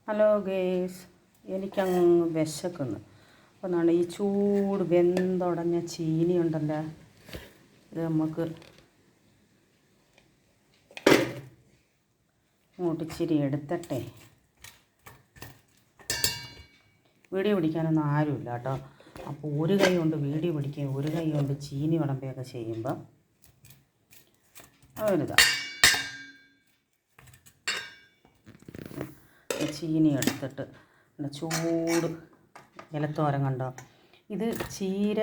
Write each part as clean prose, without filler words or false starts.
Hello guys, എനിക്കങ്ങ് വിശക്കുന്നു. അപ്പോൾ എന്താണ് ഈ ചൂട് വെന്തുടഞ്ഞ ചീനി ഉണ്ടല്ലോ, ഇത് നമുക്ക് അങ്ങോട്ട് ഇച്ചിരി എടുത്തിട്ടെ. വീഡിയോ പിടിക്കാനൊന്നും ആരുമില്ല കേട്ടോ. അപ്പോൾ ഒരു കൈ കൊണ്ട് വീഡിയോ പിടിക്കുകയും ഒരു കൈ കൊണ്ട് ചീനി വിളമ്പുകയൊക്കെ ചെയ്യുമ്പോൾ അവരിതാ ചീനി എടുത്തിട്ട് ചൂട് ഇലത്തോരൻ കണ്ടോ. ഇത് ചീര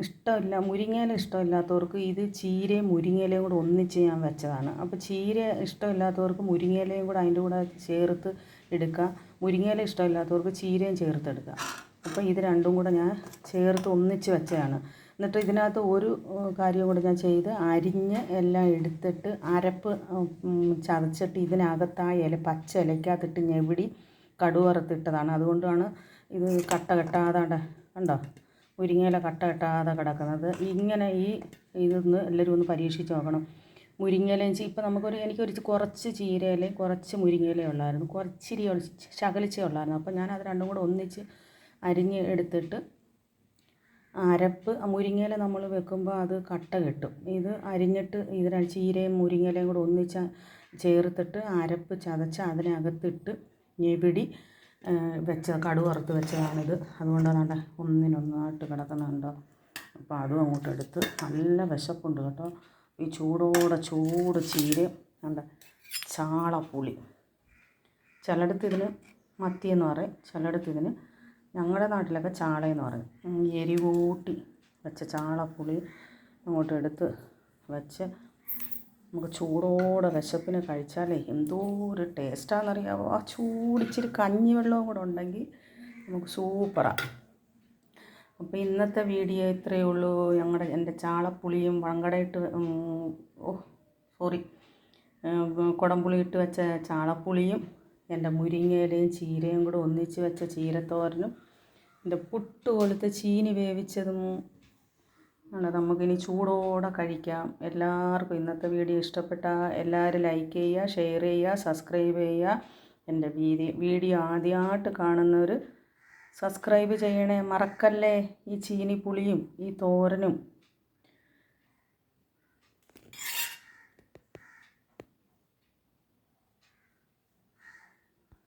ഇഷ്ടമില്ല, മുരിങ്ങയില ഇഷ്ടമില്ലാത്തവർക്ക് ഇത് ചീരയും മുരിങ്ങയിലയും കൂടെ ഒന്നിച്ച് ഞാൻ വെച്ചതാണ്. അപ്പോൾ ചീര ഇഷ്ടമില്ലാത്തവർക്ക് മുരിങ്ങയിലയും കൂടെ അതിൻ്റെ കൂടെ ചേർത്ത് എടുക്കുക, മുരിങ്ങയില ഇഷ്ടമില്ലാത്തവർക്ക് ചീരയും ചേർത്തെടുക്കുക. അപ്പോൾ ഇത് രണ്ടും കൂടെ ഞാൻ ചേർത്ത് ഒന്നിച്ച് വെച്ചതാണ്. എന്നിട്ട് ഇതിനകത്ത് ഒരു കാര്യം കൂടെ ഞാൻ ചെയ്ത് അരിഞ്ഞ് എല്ലാം എടുത്തിട്ട് അരപ്പ് ചതച്ചിട്ട് ഇതിനകത്ത് ആ ഇല പച്ച ഇലയ്ക്കകത്തിട്ട് ഞെവിടി കടുവറുത്തിട്ടതാണ്. അതുകൊണ്ടാണ് ഇത് കട്ട കെട്ടാതെ കണ്ടോ, മുരിങ്ങയില കട്ട കെട്ടാതെ കിടക്കുന്നത്. ഇങ്ങനെ ഇതൊന്ന് എല്ലാവരും ഒന്ന് പരീക്ഷിച്ച് നോക്കണം. മുരിങ്ങയിലയും ഇപ്പം എനിക്കൊരു കുറച്ച് ചീരയിലയും കുറച്ച് മുരിങ്ങയിലയും ഉള്ളായിരുന്നു, കുറച്ചിരി ശകലിച്ചേ ഉള്ളായിരുന്നു. അപ്പോൾ ഞാനത് രണ്ടും കൂടെ ഒന്നിച്ച് അരിഞ്ഞ് എടുത്തിട്ട് അരപ്പ് മുരിങ്ങയില നമ്മൾ വെക്കുമ്പോൾ അത് കട്ട കെട്ടും. ഇത് അരിഞ്ഞിട്ട് ചീരയും മുരിങ്ങയിലയും കൂടെ ഒന്നിച്ച് ചേർത്തിട്ട് അരപ്പ് ചതച്ച് അതിനകത്തിട്ട് ഞെവിടി കടുവറുത്ത് വെച്ചതാണിത്. അതുകൊണ്ടാണ് ഒന്നിനൊന്നായിട്ട് കിടക്കുന്നുണ്ടോ. അപ്പോൾ അതും അങ്ങോട്ട് എടുത്ത്, നല്ല വിശപ്പുണ്ട് കേട്ടോ. ഈ ചൂട് ചീര ഉണ്ട്, ചാളപ്പുളി, ചിലയിടത്ത് ഇതിന് മത്തിയെന്ന് പറയും, ചിലയിടത്ത് ഇതിന് ഞങ്ങളുടെ നാട്ടിലൊക്കെ ചാളയെന്ന് പറയും. എരിവൂട്ടി വെച്ച ചാളപ്പുളി അങ്ങോട്ട് എടുത്ത് വെച്ച് നമുക്ക് ചൂടോടെ വിശപ്പിന് കഴിച്ചാലേ എന്തോ ഒരു ടേസ്റ്റാണെന്നറിയാമോ. ആ ഇച്ചിരി കഞ്ഞിവെള്ളവും കൂടെ ഉണ്ടെങ്കിൽ നമുക്ക് സൂപ്പറാണ്. അപ്പോൾ ഇന്നത്തെ വീഡിയോ ഇത്രയേ ഉള്ളൂ. എൻ്റെ ചാളപ്പുളിയും വങ്കടയിട്ട് കുടംപുളിയിട്ട് വെച്ച ചാളപ്പുളിയും എൻ്റെ മുരിങ്ങയിലയും ചീരയും കൂടെ ഒന്നിച്ച് വെച്ച ചീരത്തോരനും എൻ്റെ പുട്ട് പോലത്തെ ചീനി വേവിച്ചതും ആണ് നമുക്കിനി ചൂടോടെ കഴിക്കാം. എല്ലാവർക്കും ഇന്നത്തെ വീഡിയോ ഇഷ്ടപ്പെട്ടാൽ എല്ലാവരും ലൈക്ക് ചെയ്യുക, ഷെയർ ചെയ്യുക, സബ്സ്ക്രൈബ് ചെയ്യുക. എൻ്റെ വീഡിയോ ആദ്യമായിട്ട് കാണുന്നവർ സബ്സ്ക്രൈബ് ചെയ്യണേ, മറക്കല്ലേ. ഈ ചീനിപ്പുളിയും ഈ തോരനും